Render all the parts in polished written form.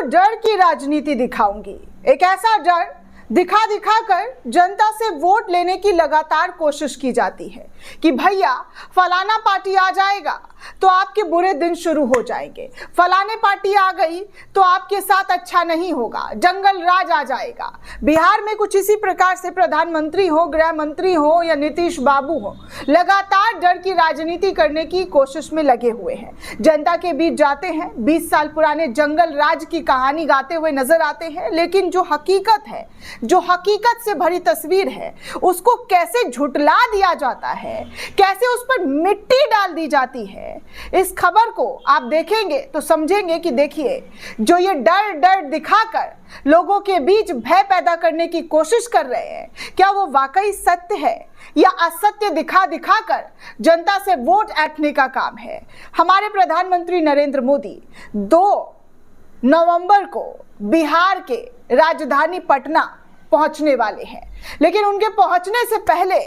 डर की राजनीति दिखाऊंगी। एक ऐसा डर दिखा दिखा कर जनता से वोट लेने की लगातार कोशिश की जाती है कि भैया फलाना पार्टी आ जाएगा तो आपके बुरे दिन शुरू हो जाएंगे, फलाने पार्टी आ गई तो आपके साथ अच्छा नहीं होगा, जंगल राज आ जाएगा। बिहार में कुछ इसी प्रकार से प्रधानमंत्री हो, गृह मंत्री हो या नीतीश बाबू हो, लगातार डर की राजनीति करने की कोशिश में लगे हुए हैं। जनता के बीच जाते हैं, 20 साल पुराने जंगल राज की कहानी गाते हुए नजर आते हैं, लेकिन जो हकीकत है, जो हकीकत से भरी तस्वीर है, उसको कैसे झुटला दिया जाता है, कैसे उस पर मिट्टी डाल दी जाती है। इस खबर को आप देखेंगे तो समझेंगे कि देखिए, जो ये डर डर दिखाकर लोगों के बीच भय पैदा करने की कोशिश कर रहे हैं, क्या वो वाकई सत्य है या असत्य दिखा दिखाकर जनता से वोट ऐंठने का काम है। हमारे प्रधानमंत्री नरेंद्र मोदी 2 नवंबर को बिहार के राजधानी पटना पहुंचने वाले हैं, लेकिन उनके पहुंचने से पहले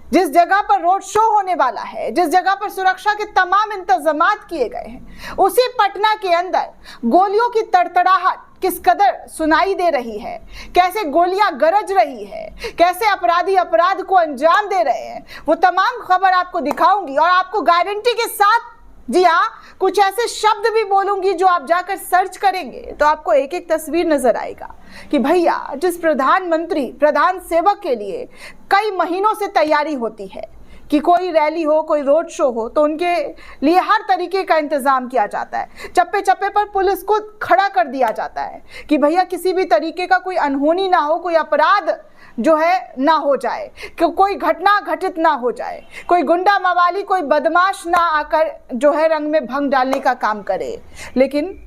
जिस जगह पर रोड शो होने वाला है, जिस जगह पर सुरक्षा के तमाम इंतजामात किए गए हैं, उसी पटना के अंदर गोलियों की तड़तड़ाहट किस कदर सुनाई दे रही है, कैसे गोलियां गरज रही है, कैसे अपराधी अपराध को अंजाम दे रहे हैं, वो तमाम खबर आपको दिखाऊंगी और आपको गारंटी के साथ, जी हाँ, कुछ ऐसे शब्द भी बोलूंगी जो आप जाकर सर्च करेंगे तो आपको एक एक तस्वीर नजर आएगा कि भैया जिस प्रधानमंत्री, प्रधान सेवक के लिए कई महीनों से तैयारी होती है कि कोई रैली हो, कोई रोड शो हो, तो उनके लिए हर तरीके का इंतजाम किया जाता है। चप्पे चप्पे पर पुलिस को खड़ा कर दिया जाता है कि भैया किसी भी तरीके का कोई अनहोनी ना हो, कोई अपराध जो है ना हो जाए, कि कोई घटना घटित ना हो जाए, कोई गुंडा मवाली, कोई बदमाश ना आकर जो है रंग में भंग डालने का काम करे। लेकिन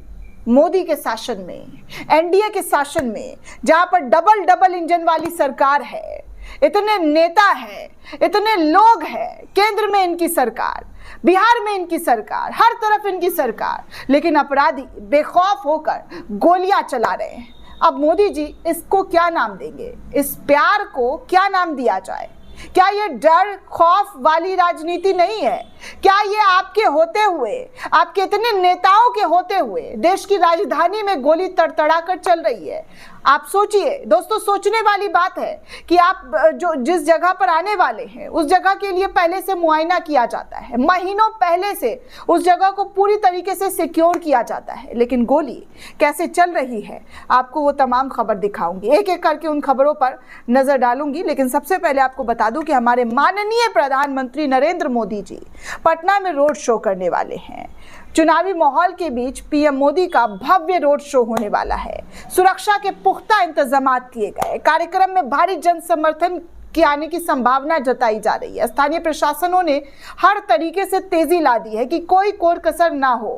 मोदी के शासन में, एनडीए के शासन में, जहां पर डबल डबल इंजन वाली सरकार है, इतने नेता हैं, इतने लोग हैं, केंद्र में इनकी सरकार, बिहार में इनकी सरकार, हर तरफ इनकी सरकार, लेकिन अपराधी बेखौफ होकर गोलियां चला रहे हैं। अब मोदी जी इसको क्या नाम देंगे, इस प्यार को क्या नाम दिया जाए? क्या ये डर खौफ वाली राजनीति नहीं है? क्या ये आपके होते हुए, आपके इतने नेताओं के होते हुए देश की राजधानी में गोली तड़तड़ा कर चल रही है? आप सोचिए दोस्तों, सोचने वाली बात है कि आप जो जिस जगह पर आने वाले हैं उस जगह के लिए पहले से मुआयना किया जाता है, महीनों पहले से उस जगह को पूरी तरीके से सिक्योर किया जाता है, लेकिन गोली कैसे चल रही है आपको वो तमाम खबर दिखाऊंगी, एक एक करके उन खबरों पर नजर डालूंगी। लेकिन सबसे पहले आपको बता दूं कि हमारे माननीय प्रधानमंत्री नरेंद्र मोदी जी पटना में रोड शो करने वाले हैं। चुनावी माहौल के बीच पीएम मोदी का भव्य रोड शो होने वाला है। सुरक्षा के पुख्ता इंतजामात किए गए, कार्यक्रम में भारी जन समर्थन के आने की संभावना जताई जा रही है। स्थानीय प्रशासनों ने हर तरीके से तेजी ला दी है कि कोई कोर कसर ना हो,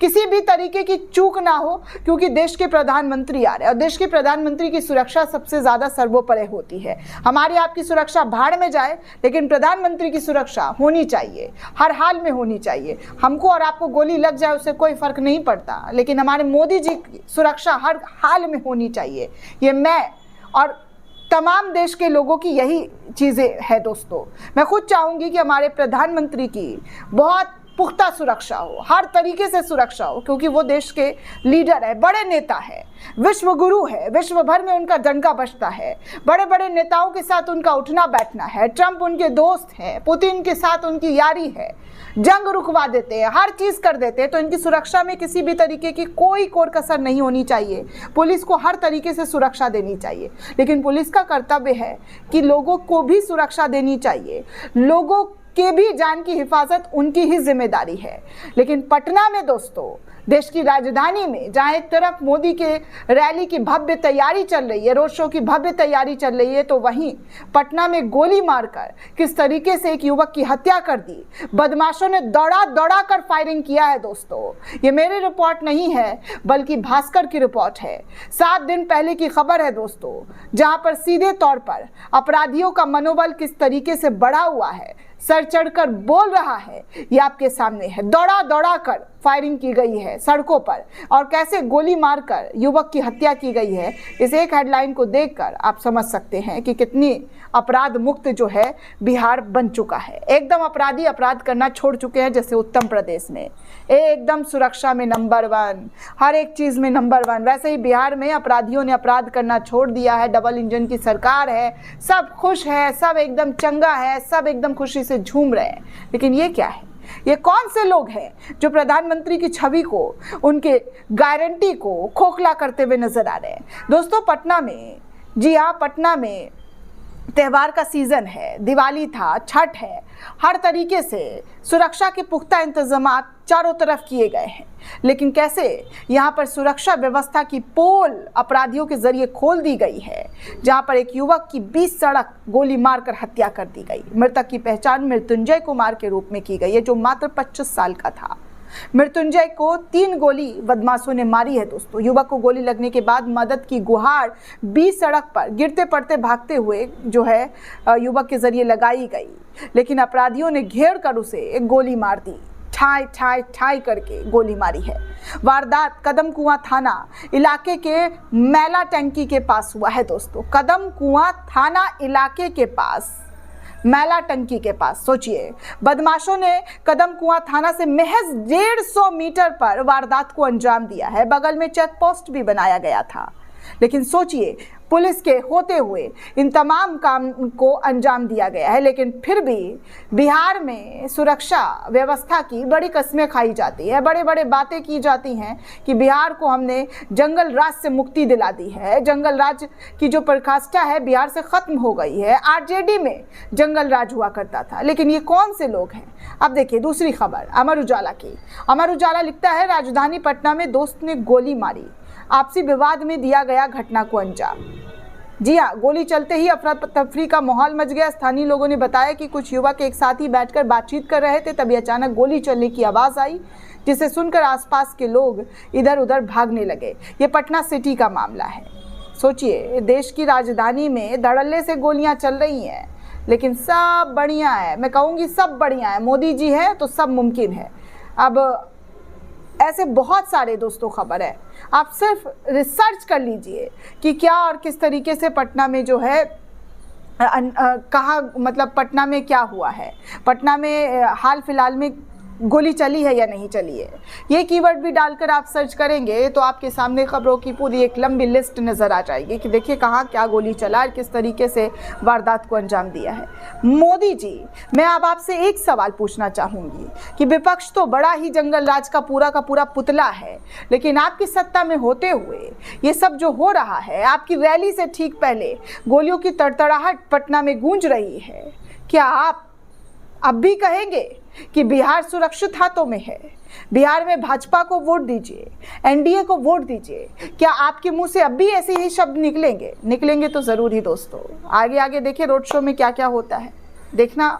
किसी भी तरीके की चूक ना हो, क्योंकि देश के प्रधानमंत्री आ रहे हैं और देश के प्रधानमंत्री की सुरक्षा सबसे ज्यादा सर्वोपरि होती है। हमारी आपकी सुरक्षा भाड़ में जाए, लेकिन प्रधानमंत्री की सुरक्षा होनी चाहिए, हर हाल में होनी चाहिए। हमको और आपको गोली लग जाए उससे कोई फर्क नहीं पड़ता, लेकिन हमारे मोदी जी की सुरक्षा हर हाल में होनी चाहिए। ये मैं और तमाम देश के लोगों की यही चीजें है दोस्तों। मैं खुद चाहूंगी कि हमारे प्रधानमंत्री की बहुत पुख्ता सुरक्षा हो, हर तरीके से सुरक्षा हो, क्योंकि वो देश के लीडर है, बड़े नेता है, विश्व गुरु है, विश्व भर में उनका डंका बजता है, बड़े बड़े नेताओं के साथ उनका उठना बैठना है, ट्रंप उनके दोस्त हैं, पुतिन के साथ उनकी यारी है, जंग रुकवा देते हैं, हर चीज कर देते हैं, तो इनकी सुरक्षा में किसी भी तरीके की कोई कोर कसर नहीं होनी चाहिए। पुलिस को हर तरीके से सुरक्षा देनी चाहिए, लेकिन पुलिस का कर्तव्य है कि लोगों को भी सुरक्षा देनी चाहिए, लोगों के भी जान की हिफाजत उनकी ही जिम्मेदारी है। लेकिन पटना में दोस्तों, देश की राजधानी में, जहां एक तरफ मोदी के रैली की भव्य तैयारी चल रही है, रोड शो की भव्य तैयारी चल रही है, तो वहीं पटना में गोली मारकर किस तरीके से एक युवक की हत्या कर दी। बदमाशों ने दौड़ा दौड़ा कर फायरिंग किया है दोस्तों। ये मेरी रिपोर्ट नहीं है, बल्कि भास्कर की रिपोर्ट है। 7 दिन पहले की खबर है दोस्तों, जहां पर सीधे तौर पर अपराधियों का मनोबल किस तरीके से बढ़ा हुआ है, सर चढ़कर बोल रहा है, ये आपके सामने है। दौड़ा दौड़ा कर फायरिंग की गई है सड़कों पर और कैसे गोली मारकर युवक की हत्या की गई है, इस एक हेडलाइन को देखकर आप समझ सकते हैं कि कितनी अपराध मुक्त जो है बिहार बन चुका है। एकदम अपराधी अपराध करना छोड़ चुके हैं, जैसे उत्तर प्रदेश में एकदम सुरक्षा में नंबर 1, हर एक चीज़ में नंबर 1, वैसे ही बिहार में अपराधियों ने अपराध करना छोड़ दिया है। डबल इंजन की सरकार है, सब खुश है, सब एकदम चंगा है, सब एकदम खुशी से झूम रहे हैं। लेकिन ये क्या है? ये कौन से लोग हैं जो प्रधानमंत्री की छवि को, उनके गारंटी को खोखला करते हुए नजर आ रहे हैं? दोस्तों पटना में, जी हाँ पटना में त्यौहार का सीजन है, दिवाली था, छठ है, हर तरीके से सुरक्षा के पुख्ता इंतजामात चारों तरफ किए गए हैं। लेकिन कैसे यहाँ पर सुरक्षा व्यवस्था की पोल अपराधियों के जरिए खोल दी गई है, जहाँ पर एक युवक की 20 सड़क गोली मारकर हत्या कर दी गई। मृतक की पहचान मृत्युंजय कुमार के रूप में की गई है, जो मात्र 25 साल का था। मृत्युंजय को 3 गोली बदमाशों ने मारी है। दोस्तों युवक को गोली लगने के बाद मदद की गुहार 20 सड़क पर गिरते पड़ते भागते हुए जो है युवक के जरिए लगाई गई, लेकिन अपराधियों ने घेर कर उसे गोली मार दी। ठाई ठाई ठाई करके गोली मारी है। वारदात कदम कुआं थाना इलाके के मैला टंकी के पास हुआ है। दोस्तों कदम कुआं थाना इलाके के पास, मैला टंकी के पास, सोचिए बदमाशों ने कदम कुआं थाना से महज 150 मीटर पर वारदात को अंजाम दिया है। बगल में चेक पोस्ट भी बनाया गया था, लेकिन सोचिए पुलिस के होते हुए इन तमाम काम को अंजाम दिया गया है। लेकिन फिर भी बिहार में सुरक्षा व्यवस्था की बड़ी कस्में खाई जाती है, बड़े बड़े बातें की जाती हैं कि बिहार को हमने जंगल राज से मुक्ति दिला दी है, जंगल राज की जो प्रकाष्ठा है बिहार से खत्म हो गई है। आरजेडी में जंगल राज हुआ करता था। लेकिन ये कौन से लोग हैं? अब देखिए दूसरी खबर अमर उजाला की। अमर उजाला लिखता है राजधानी पटना में दोस्त ने गोली मारी, आपसी विवाद में दिया गया घटना को अंजाम। जी हाँ, गोली चलते ही अफरा तफरी का माहौल मच गया। स्थानीय लोगों ने बताया कि कुछ युवक एक साथ ही बैठकर बातचीत कर रहे थे, तभी अचानक गोली चलने की आवाज़ आई, जिसे सुनकर आसपास के लोग इधर उधर भागने लगे। ये पटना सिटी का मामला है। सोचिए देश की राजधानी में धड़ल्ले से गोलियां चल रही हैं, लेकिन सब बढ़िया है, मैं कहूँगी सब बढ़िया है। मोदी जी है तो सब मुमकिन है। अब ऐसे बहुत सारे दोस्तों खबर है, आप सिर्फ रिसर्च कर लीजिए कि क्या और किस तरीके से पटना में जो है कहाँ, मतलब पटना में क्या हुआ है, पटना में हाल फिलहाल में गोली चली है या नहीं चली है। ये कीवर्ड भी डालकर आप सर्च करेंगे तो आपके सामने खबरों की पूरी एक लंबी लिस्ट नज़र आ जाएगी कि देखिए कहाँ क्या गोली चला और किस तरीके से वारदात को अंजाम दिया है। मोदी जी, मैं अब आपसे एक सवाल पूछना चाहूँगी कि विपक्ष तो बड़ा ही जंगल राज का पूरा पुतला है, लेकिन आपकी सत्ता में होते हुए ये सब जो हो रहा है, आपकी रैली से ठीक पहले गोलियों की तड़तड़ाहट पटना में गूंज रही है, क्या आप अब भी कहेंगे कि बिहार सुरक्षित हाथों में है? बिहार में भाजपा को वोट दीजिए, एनडीए को वोट दीजिए। क्या आपके मुंह से अब भी ऐसे ही शब्द निकलेंगे? निकलेंगे तो ज़रूर ही दोस्तों। आगे आगे देखिए रोड शो में क्या क्या होता है, देखना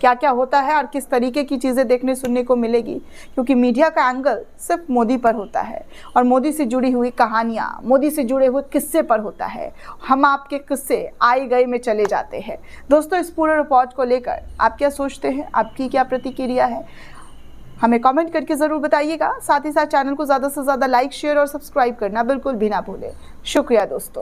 क्या क्या होता है और किस तरीके की चीज़ें देखने सुनने को मिलेगी, क्योंकि मीडिया का एंगल सिर्फ मोदी पर होता है और मोदी से जुड़ी हुई कहानियाँ, मोदी से जुड़े हुए किस्से पर होता है। हम आपके किस्से आए गए में चले जाते हैं। दोस्तों इस पूरे रिपोर्ट को लेकर आप क्या सोचते हैं, आपकी क्या प्रतिक्रिया है, हमें कमेंट करके ज़रूर बताइएगा। साथ ही साथ चैनल को ज़्यादा से ज़्यादा लाइक, शेयर और सब्सक्राइब करना बिल्कुल भी ना भूलें। शुक्रिया दोस्तों।